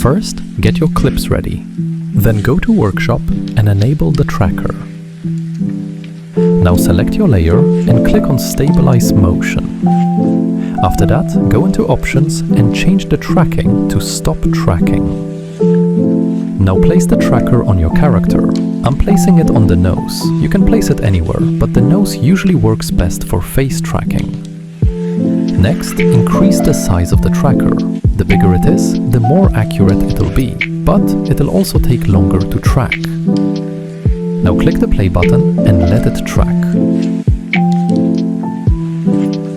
First, get your clips ready. Then go to Workshop and enable the tracker. Now select your layer and click on Stabilize Motion. After that, go into Options and change the tracking to Stop Tracking. Now place the tracker on your character. I'm placing it on the nose. You can place it anywhere, but the nose usually works best for face tracking. Next, increase the size of the tracker. The bigger it is, the more accurate it'll be, but it'll also take longer to track. Now click the play button and let it track.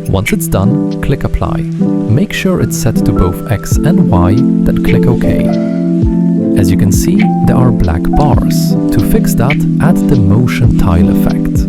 Once it's done, click Apply. Make sure it's set to both X and Y, then click OK. As you can see, there are black bars. To fix that, add the motion tile effect.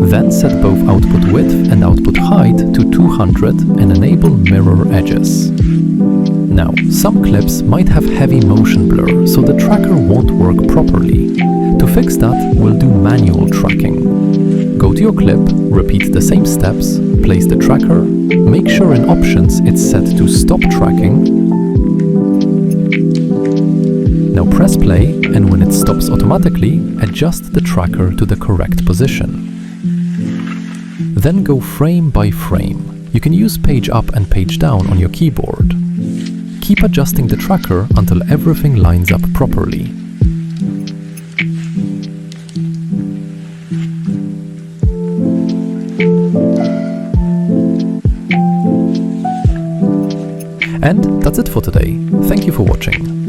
Then set both output width and output height to 200 and enable mirror edges. Now, some clips might have heavy motion blur, so the tracker won't work properly. To fix that, we'll do manual tracking. Go to your clip, repeat the same steps, place the tracker, make sure in Options it's set to Stop Tracking. Now press play, and when it stops automatically, adjust the tracker to the correct position. Then go frame by frame. You can use page up and page down on your keyboard. Keep adjusting the tracker until everything lines up properly. And that's it for today. Thank you for watching.